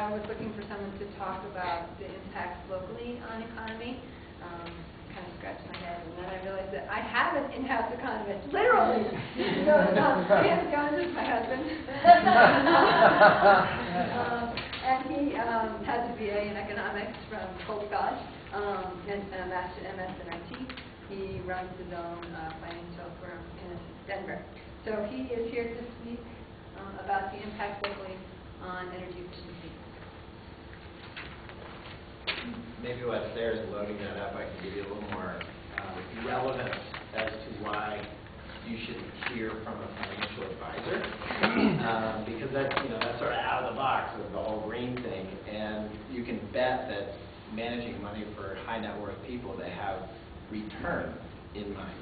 I was looking for someone to talk about the impacts locally on economy. Kind of scratched my head, and then I realized that I have an in-house economist, literally. So Dan Jones is my husband. And he has a BA in economics from Coles College, and a master MS in IT. He runs his own financial firm in Denver. So he is here to speak about the impact locally on energy efficiency. Maybe while Sarah's loading that up, I can give you a little more relevance as to why you should hear from a financial advisor, because that's sort of out of the box of the whole green thing, and you can bet that managing money for high net worth people, they have return in mind.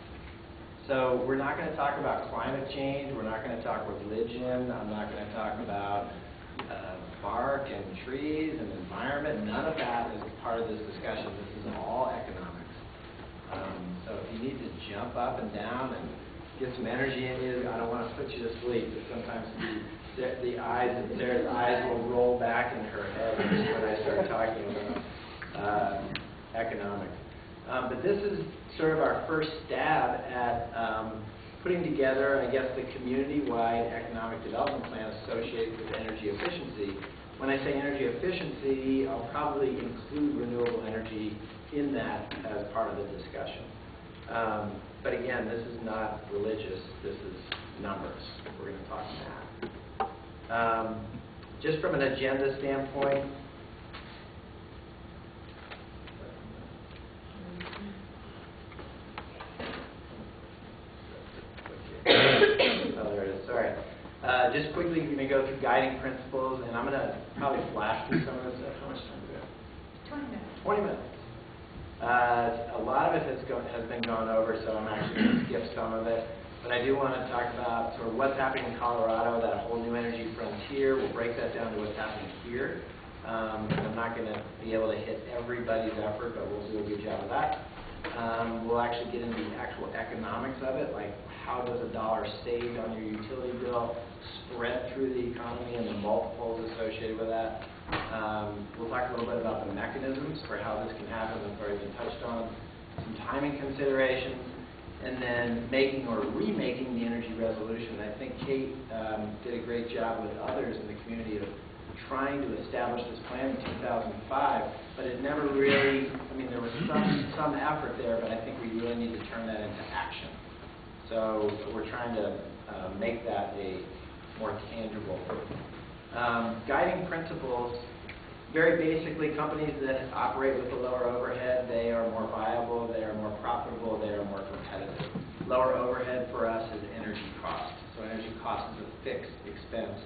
So we're not going to talk about climate change. We're not going to talk religion. I'm not going to talk about bark and trees and environment. None of that is part of this discussion. This is all economics. So if you need to jump up and down and get some energy in you, I don't want to put you to sleep, but sometimes the eyes and Sarah's eyes will roll back in her head when I start talking about economics. But this is sort of our first stab at putting together, I guess, the community-wide economic development plan associated with energy efficiency. When I say energy efficiency, I'll probably include renewable energy in that as part of the discussion. But again, this is not religious. This is numbers. We're going to talk math. Just from an agenda standpoint, just quickly, we're going to go through guiding principles, and I'm going to probably flash through some of this stuff. How much time do we have? 20 minutes. 20 minutes. A lot of it has been gone over, so I'm actually going to skip some of it. But I do want to talk about sort of what's happening in Colorado, that whole new energy frontier. We'll break that down to what's happening here. I'm not going to be able to hit everybody's effort, but we'll do a good job of that. We'll actually get into the actual economics of it, like how does a dollar saved on your utility bill spread through the economy and the multiples associated with that. We'll talk a little bit about the mechanisms for how this can happen. That's already been touched on. Some timing considerations, and then making or remaking the energy resolution. I think Kate did a great job with others in the community of trying to establish this plan in 2005, but it never really, there was some effort there, but I think we really need to turn that into action. So we're trying to make that a more tangible. Guiding principles, very basically, companies that operate with a lower overhead, they are more viable, they are more profitable, they are more competitive. Lower overhead for us is energy cost. So energy cost is a fixed expense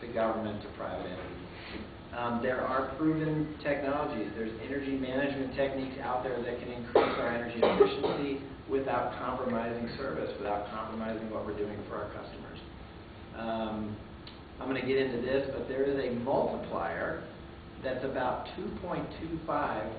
to government, to private entities. There are proven technologies. There's energy management techniques out there that can increase our energy efficiency without compromising service, without compromising what we're doing for our customers. I'm going to get into this, but there is a multiplier that's about 2.25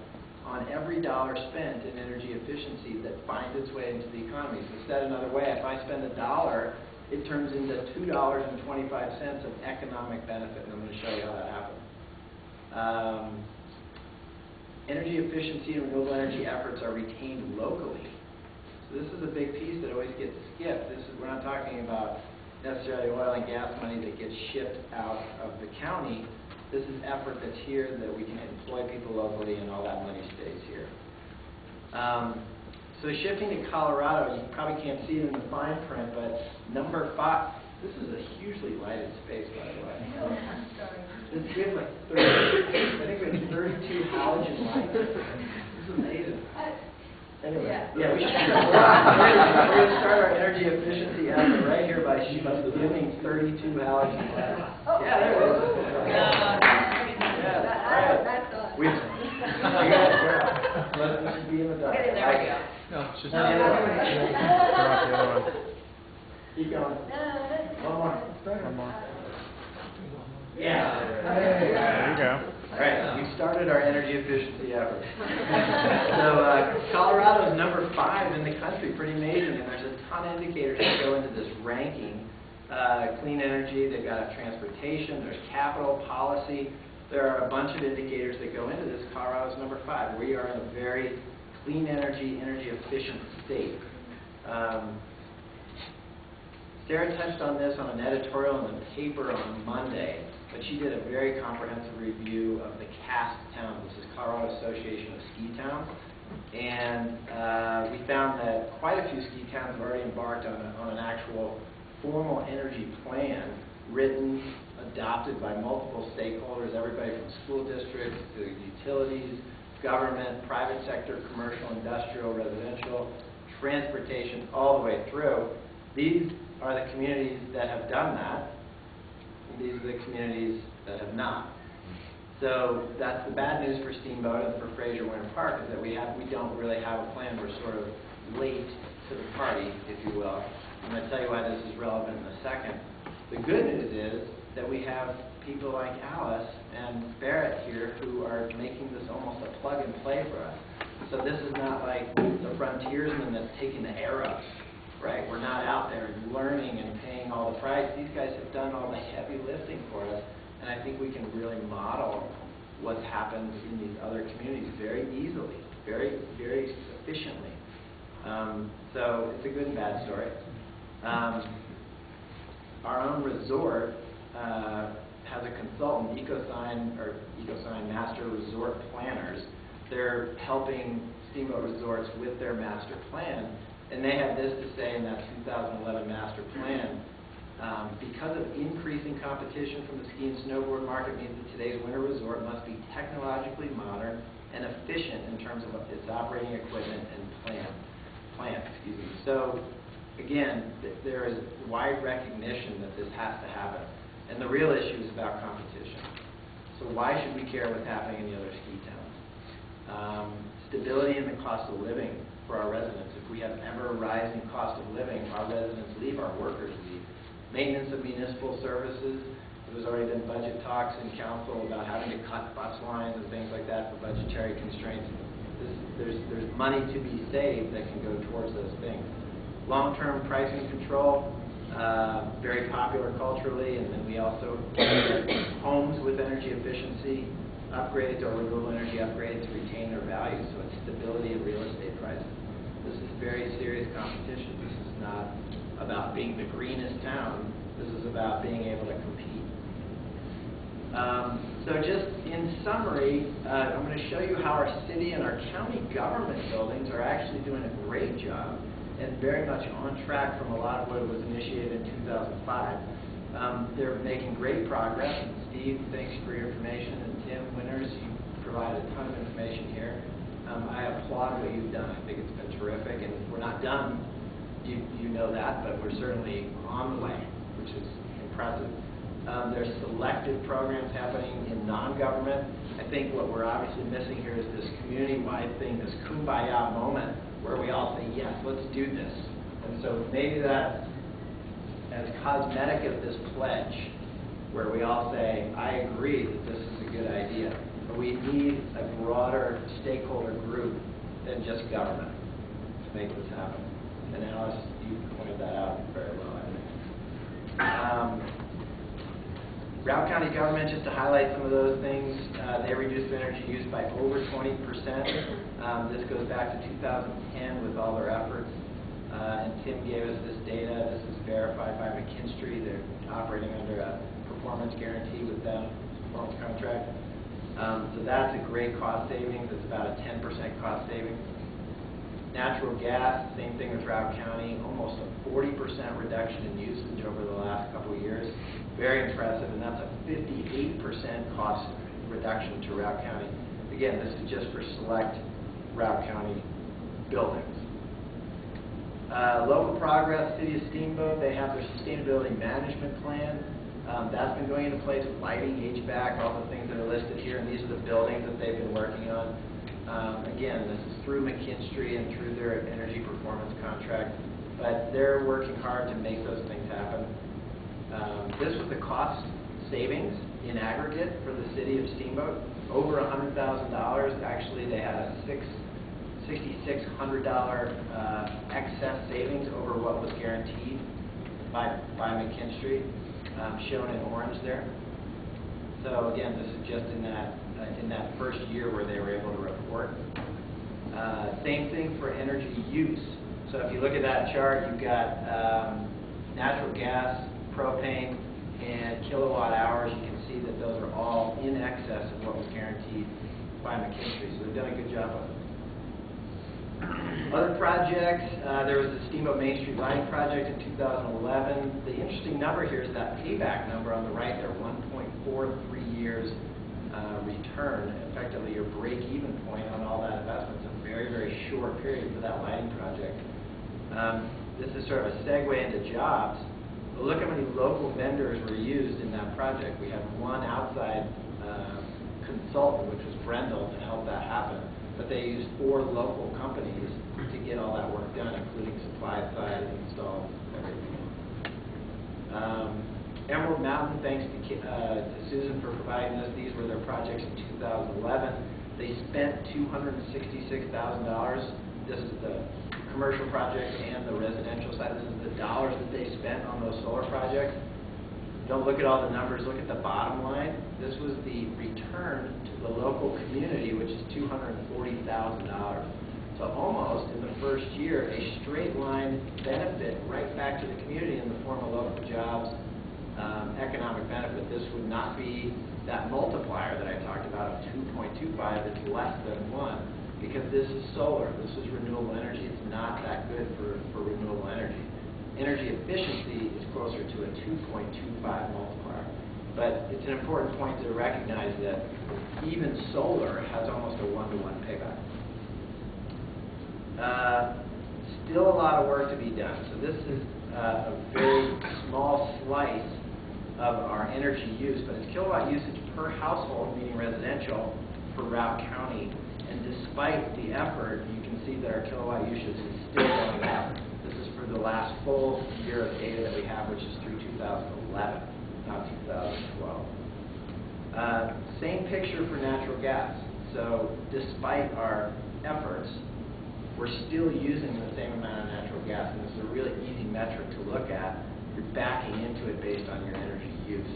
on every dollar spent in energy efficiency that finds its way into the economy. So said another way, if I spend $1, it turns into $2.25 of economic benefit, and I'm going to show you how that happens. Energy efficiency and renewable energy efforts are retained locally. So this is a big piece that always gets skipped. We're not talking about necessarily oil and gas money that gets shipped out of the county. This is effort that's here that we can employ people locally, and all that money stays here. So shifting to Colorado, you probably can't see it in the fine print, but number 5, this is a hugely lighted space, by the way. We have like 30, I think we have 32 halogen lights. This is amazing. Anyway, yeah, we should start. We're going to start our energy efficiency effort right here by giving 32 halogen lights. Yeah, there it is. That's all. We should be in the dark. Okay, there we go. No, it's just No, the other one. Keep going. One more. One more. Yeah. There you go. All right, we've started our energy efficiency effort. So Colorado is number 5 in the country, pretty amazing, and there's a ton of indicators that go into this ranking. Clean energy, they've got transportation, there's capital, policy, there are a bunch of indicators that go into this. Colorado's number 5. We are in a very clean energy efficient state. Sarah touched on this on an editorial in the paper on Monday, but she did a very comprehensive review of the CAST towns. This is Colorado Association of Ski Towns. And we found that quite a few ski towns have already embarked on an actual formal energy plan, written, adopted by multiple stakeholders, everybody from school districts to utilities, government, private sector, commercial, industrial, residential, transportation, all the way through. These are the communities that have done that, and these are the communities that have not. So that's the bad news for Steamboat and for Fraser Winter Park, is that we don't really have a plan. We're sort of late to the party, if you will. I'm going to tell you why this is relevant in a second. The good news is that we have people like Alice and Barrett here who are making this almost a plug and play for us. So this is not like the frontiersman that's taking the arrows, right? We're not out there learning and paying all the price. These guys have done all the heavy lifting for us, and I think we can really model what's happened in these other communities very easily, very, very efficiently. So it's a good and bad story. Our own resort has a consultant, EcoSign Master Resort Planners. They're helping Steamboat Resorts with their master plan, and they have this to say in that 2011 master plan. Because of increasing competition from the ski and snowboard market means that today's winter resort must be technologically modern and efficient in terms of its operating equipment and plan. So again, there is wide recognition that this has to happen. And the real issue is about competition. So why should we care what's happening in the other ski towns? Stability in the cost of living for our residents. If we have ever rising cost of living, our residents leave, our workers leave. Maintenance of municipal services. There's already been budget talks in council about having to cut bus lines and things like that for budgetary constraints. There's money to be saved that can go towards those things. Long-term pricing control, very popular culturally, and then we also homes with energy efficiency upgrades or renewable energy upgrades to retain their value, so it's stability of real estate prices. This is very serious competition. This is not about being the greenest town. This is about being able to compete. So just in summary, I'm going to show you how our city and our county government buildings are actually doing a great job and very much on track from a lot of what was initiated in 2005. They're making great progress. And Steve, thanks for your information. And Tim Winters, you provided a ton of information here. I applaud what you've done. I think it's been terrific. And we're not done. You know that, but we're certainly on the way, which is impressive. There's selective programs happening in non-government. I think what we're obviously missing here is this community-wide thing, this kumbaya moment, where we all say, yes, let's do this. And so maybe that's as cosmetic as this pledge, where we all say, I agree that this is a good idea. But we need a broader stakeholder group than just government to make this happen. And Alice, you pointed that out very well, I think. Routt County government, just to highlight some of those things, they reduced energy use by over 20%. This goes back to 2010 with all their efforts. And Tim gave us this data. This is verified by McKinstry. They're operating under a performance guarantee with them, performance contract. So that's a great cost savings. It's about a 10% cost savings. Natural gas, same thing with Routt County, almost a 40% reduction in usage over the last couple of years. Very impressive, and that's a 58% cost reduction to Routt County. Again, this is just for select Routt County buildings. Local progress, City of Steamboat, they have their sustainability management plan. That's been going into place with lighting, HVAC, all the things that are listed here, and these are the buildings that they've been working on. Again, this is through McKinstry and through their energy performance contract, but they're working hard to make those things happen. This was the cost savings in aggregate for the City of Steamboat, over $100,000. Actually, they had a $6,600 excess savings over what was guaranteed by McKinstry, shown in orange there. So again, this is just in that first year where they were able to report. Same thing for energy use. So if you look at that chart, you've got natural gas, propane, and kilowatt hours. You can see that those are all in excess of what was guaranteed by McKinsey. So they've done a good job of it. Other projects, there was the Steamboat Main Street Lighting Project in 2011. The interesting number here is that payback number on the right there, 1.43 years return. Effectively, your break-even point on all that investment is a very, very short period for that lighting project. This is sort of a segue into jobs. But look how many local vendors were used in that project. We had one outside consultant, which was Brendel, to help that happen. But they used 4 local companies to get all that work done, including supply side, install, everything. Emerald Mountain, thanks to Susan for providing this. These were their projects in 2011. They spent $266,000. This is the commercial project and the residential side. This is the dollars that they spent on those solar projects. Don't look at all the numbers, look at the bottom line. This was the return to the local community, which is $240,000. So almost in the first year, a straight line benefit right back to the community in the form of local jobs, economic benefit. This would not be that multiplier that I talked about of 2.25, it's less than 1, because this is solar, this is renewable energy. It's not that good for renewable energy. Energy efficiency is closer to a 2.25 multiplier. But it's an important point to recognize that even solar has almost a 1-to-1 payback. Still a lot of work to be done. So this is a very small slice of our energy use, but it's kilowatt usage per household, meaning residential, for Routt County. And despite the effort, you can see that our kilowatt usage is still going up. This is for the last full year of data that we have, which is through 2011, not 2012. Same picture for natural gas. So despite our efforts, we're still using the same amount of natural gas, and this is a really easy metric to look at. You're backing into it based on your energy use.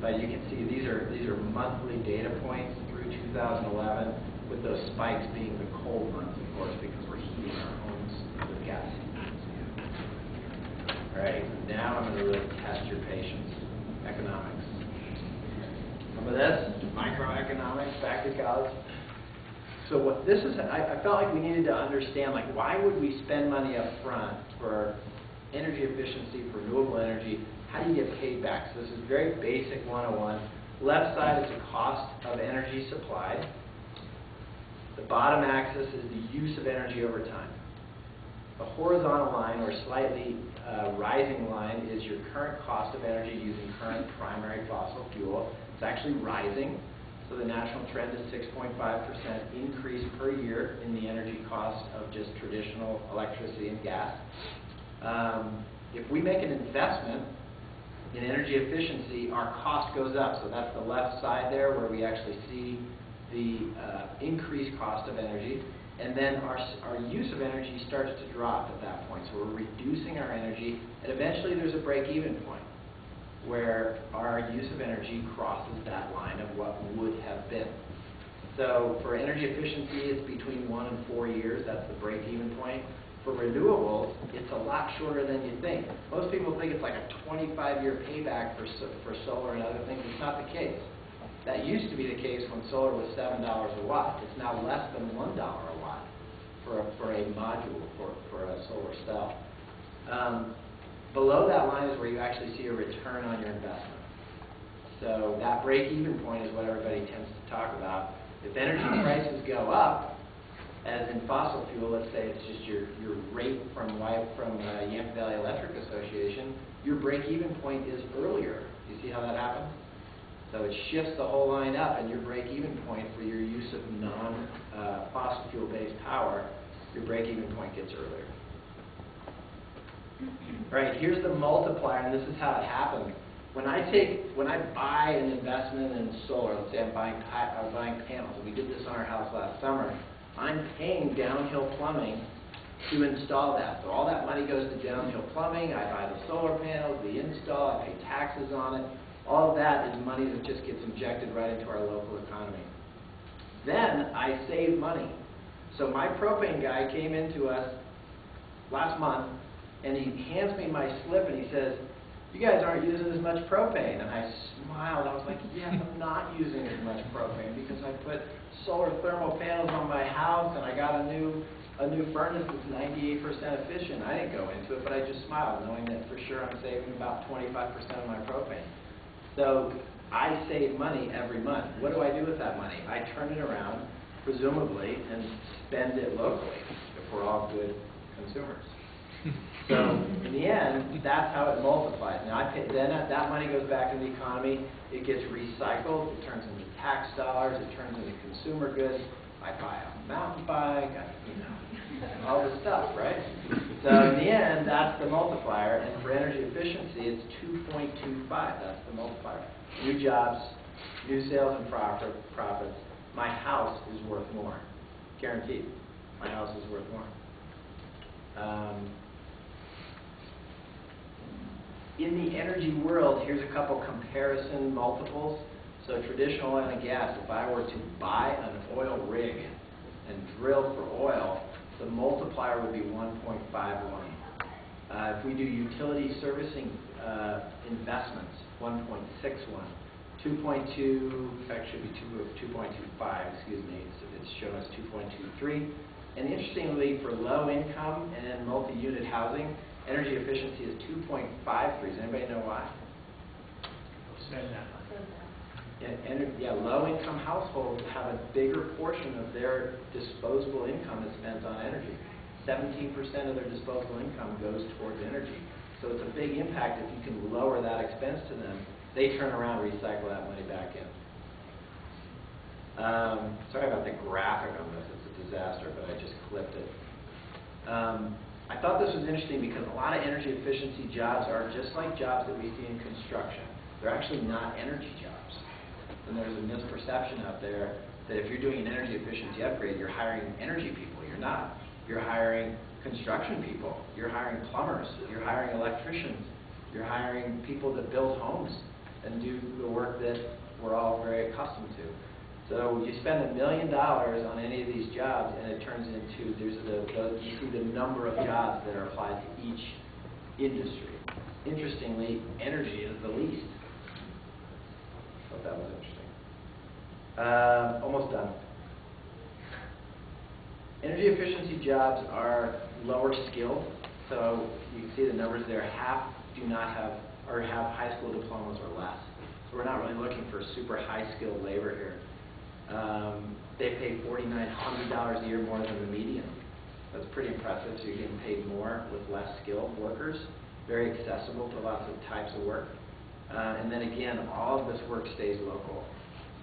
But you can see these are monthly data points through 2011, with those spikes being the cold months, of course, because we're heating our homes with gas. All right, now I'm going to really test your patience. Economics. Remember this? Microeconomics, back to college. So what this is, I felt like we needed to understand, like, why would we spend money up front for energy efficiency, for renewable energy? How do you get paid back? So this is very basic 101. Left side is the cost of energy supplied. The bottom axis is the use of energy over time. The horizontal line, or slightly rising line, is your current cost of energy using current primary fossil fuel. It's actually rising. So the national trend is 6.5% increase per year in the energy cost of just traditional electricity and gas. If we make an investment in energy efficiency, our cost goes up. So that's the left side there where we actually see the increased cost of energy. And then our use of energy starts to drop at that point. So we're reducing our energy, and eventually there's a break-even point where our use of energy crosses that line of what would have been. So for energy efficiency, it's between 1 and 4 years. That's the break-even point. For renewables, it's a lot shorter than you think. Most people think it's like a 25-year payback for solar and other things. It's not the case. That used to be the case when solar was $7 a watt. It's now less than $1 a watt for a module, for a solar cell. Below that line is where you actually see a return on your investment. So that break-even point is what everybody tends to talk about. If energy prices go up, as in fossil fuel, let's say it's just your rate from Yampa Valley Electric Association, your break-even point is earlier. You see how that happens? So it shifts the whole line up, and your break-even point for your use of non-fossil fuel-based power, your break-even point gets earlier. All right, here's the multiplier, and this is how it happens. When I buy an investment in solar, let's say I'm buying panels, and we did this on our house last summer, I'm paying downhill plumbing to install that. So all that money goes to downhill plumbing. I buy the solar panels, the install, I pay taxes on it. All of that is money that just gets injected right into our local economy. Then I save money. So my propane guy came into us last month, and he hands me my slip, and he says, "You guys aren't using as much propane." And I smiled. I was like, "Yes, I'm not using as much propane because I put solar thermal panels on my house, and I got a new furnace that's 98% efficient." I didn't go into it, but I just smiled, knowing that for sure I'm saving about 25% of my propane. So I save money every month. What do I do with that money? I turn it around, presumably, and spend it locally if we're all good consumers. So in the end, that's how it multiplies. Now, then that money goes back in the economy. It gets recycled. It turns into tax dollars. It turns into consumer goods. I buy a mountain bike. All this stuff, right? So in the end, that's the multiplier. And for energy efficiency, it's 2.25. That's the multiplier. New jobs, new sales and profits. My house is worth more. Guaranteed. My house is worth more. In the energy world, here's a couple comparison multiples. So traditional oil and gas, if I were to buy an oil rig and drill for oil, the multiplier would be 1.51. If we do utility servicing investments, 1.61. 2.2, actually be 2.25, excuse me, it's shown as 2.23. And interestingly, for low income and multi-unit housing, energy efficiency is 2.53. Does anybody know why? Low income households have a bigger portion of their disposable income is spent on energy. 17% of their disposable income goes towards energy. So it's a big impact if you can lower that expense to them. They turn around and recycle that money back in. Sorry about the graphic on this. It's a disaster, but I just clipped it. I thought this was interesting because a lot of energy efficiency jobs are just like jobs that we see in construction. They're actually not energy jobs. And there's a misperception out there that if you're doing an energy efficiency upgrade, you're hiring energy people. You're not. You're hiring construction people. You're hiring plumbers. You're hiring electricians. You're hiring people that build homes and do the work that we're all very accustomed to. So you spend $1 million on any of these jobs, and it turns into you see the number of jobs that are applied to each industry. Interestingly, energy is the least. Thought that was interesting. Almost done. Energy efficiency jobs are lower skilled, so you can see the numbers there. Half do not have or have high school diplomas or less. So we're not really looking for super high skilled labor here. They pay $4,900 a year more than the median. That's pretty impressive. So you're getting paid more with less skilled workers. Very accessible to lots of types of work. And then again, all of this work stays local.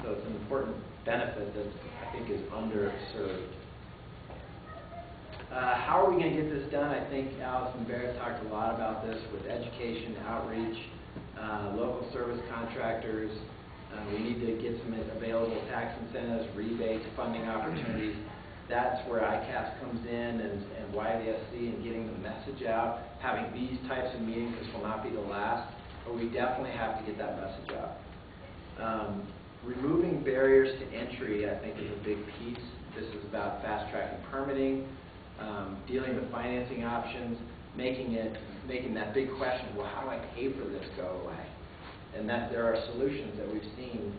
So it's an important benefit that I think is underserved. How are we going to get this done? I think Allison Barrett talked a lot about this with education, outreach, local service contractors. We need to get some available tax incentives, rebates, funding opportunities. That's where ICAS comes in and YVSC and getting the message out. Having these types of meetings, this will not be the last, but we definitely have to get that message out. Removing barriers to entry, I think, is a big piece. This is about fast-tracking permitting, dealing with financing options, making that big question, well, how do I pay for this go away? And that there are solutions that we've seen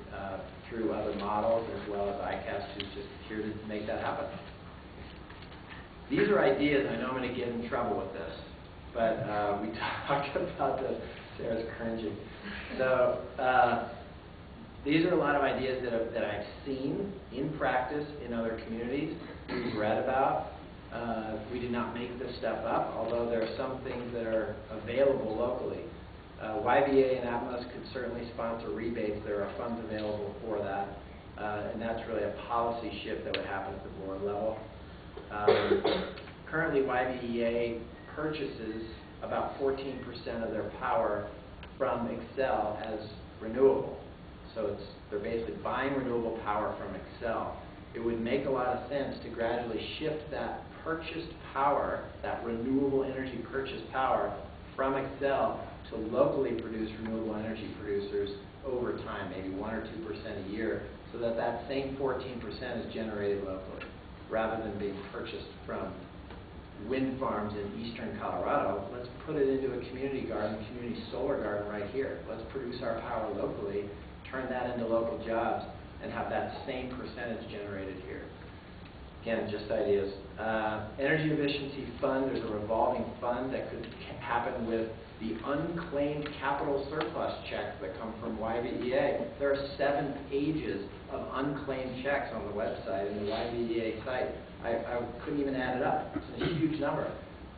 through other models as well as ICAS who's just here to make that happen. These are ideas. I know I'm going to get in trouble with this, but we talked about this. Sarah's cringing. So these are a lot of ideas that I've seen in practice in other communities, we've read about. We did not make this stuff up, although there are some things that are available locally. YBA and ATMOS could certainly sponsor rebates. There are funds available for that, and that's really a policy shift that would happen at the board level. Currently, YBEA purchases about 14% of their power from Xcel as renewable. So they're basically buying renewable power from Xcel. It would make a lot of sense to gradually shift that purchased power, that renewable energy purchased power from Xcel to locally produced renewable energy producers over time, maybe 1 or 2% a year, so that that same 14% is generated locally, rather than being purchased from wind farms in eastern Colorado. Let's put it into a community garden, community solar garden right here. Let's produce our power locally, turn that into local jobs, and have that same percentage generated here. Again, just ideas. Energy efficiency fund, there's a revolving fund that could happen with the unclaimed capital surplus checks that come from YVEA. There are 7 pages of unclaimed checks on the website, and the YVEA site. I couldn't even add it up. It's a huge number.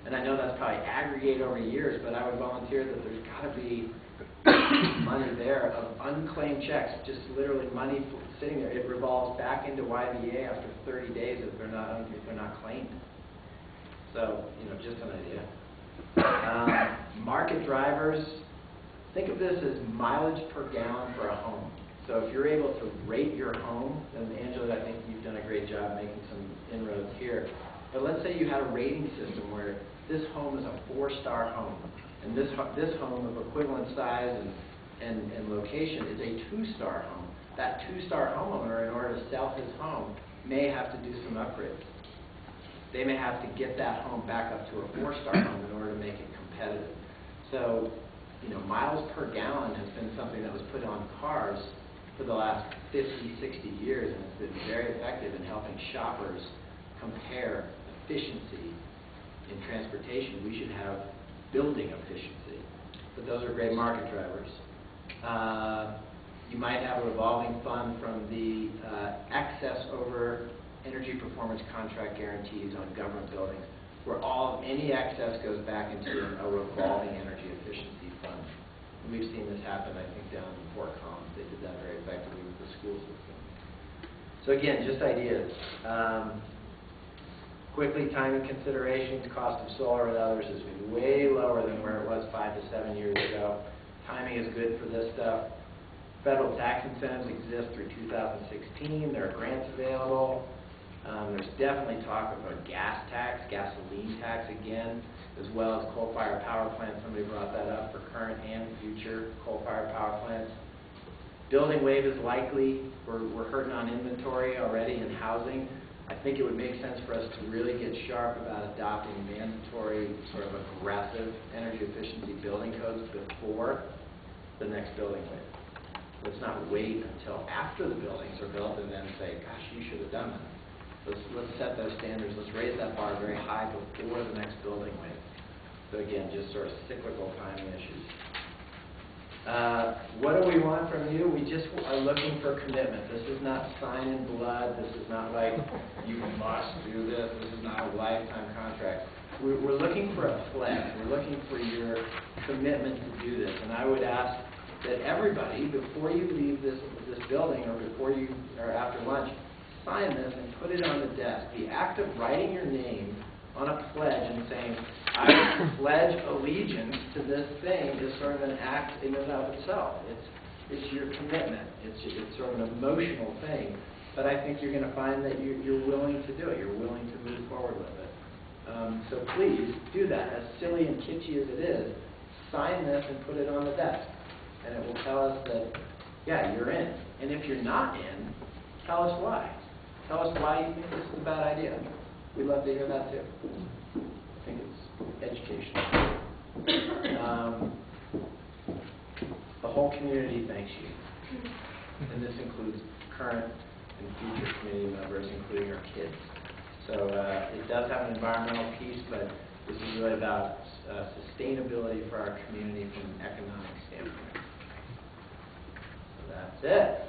And I know that's probably aggregate over years, but I would volunteer that there's got to be money there of unclaimed checks, just literally money sitting there. It revolves back into YVEA after 30 days if they're not claimed. So, just an idea. Market drivers, think of this as mileage per gallon for a home. So if you're able to rate your home, and Angela, I think you've done a great job making some inroads here. But let's say you had a rating system where this home is a 4-star home, and this home of equivalent size and location is a 2-star home. That 2-star homeowner, in order to sell his home, may have to do some upgrades. They may have to get that home back up to a 4-star home in order to make it competitive. So, miles per gallon has been something that was put on cars for the last 50, 60 years, and it's been very effective in helping shoppers compare efficiency in transportation. We should have building efficiency, but those are great market drivers. You might have a revolving fund from the excess over energy performance contract guarantees on government buildings, where any excess goes back into a revolving energy efficiency fund. And we've seen this happen, I think, down in Fort Collins. They did that very effectively with the school system. So again, just ideas. Quickly, timing considerations, cost of solar and others is way lower than where it was 5 to 7 years ago. Timing is good for this stuff. Federal tax incentives exist through 2016. There are grants available. There's definitely talk of a gas tax, gasoline tax again, as well as coal-fired power plants. Somebody brought that up for current and future coal-fired power plants. Building wave is likely. We're hurting on inventory already in housing. I think it would make sense for us to really get sharp about adopting mandatory, sort of aggressive energy efficiency building codes before the next building wave. Let's not wait until after the buildings are built and then say, gosh, you should have done that. Let's set those standards. Let's raise that bar very high before the next building wave. So again, just sort of cyclical timing issues. What do we want from you? We just are looking for commitment. This is not sign in blood. This is not like you must do this. This is not a lifetime contract. We're looking for a pledge. We're looking for your commitment to do this. And I would ask that everybody, before you leave this building or after lunch, sign this and put it on the desk. The act of writing your name on a pledge and saying, I pledge allegiance to this thing is sort of an act in and of itself. It's your commitment. It's sort of an emotional thing. But I think you're going to find that you're willing to do it. You're willing to move forward with it. So please do that. As silly and kitschy as it is, sign this and put it on the desk. And it will tell us that, yeah, you're in. And if you're not in, tell us why. Tell us why you think this is a bad idea. We'd love to hear that too. I think it's educational. The whole community thanks you. And this includes current and future community members, including our kids. So it does have an environmental piece, but this is really about sustainability for our community from an economic standpoint. So that's it.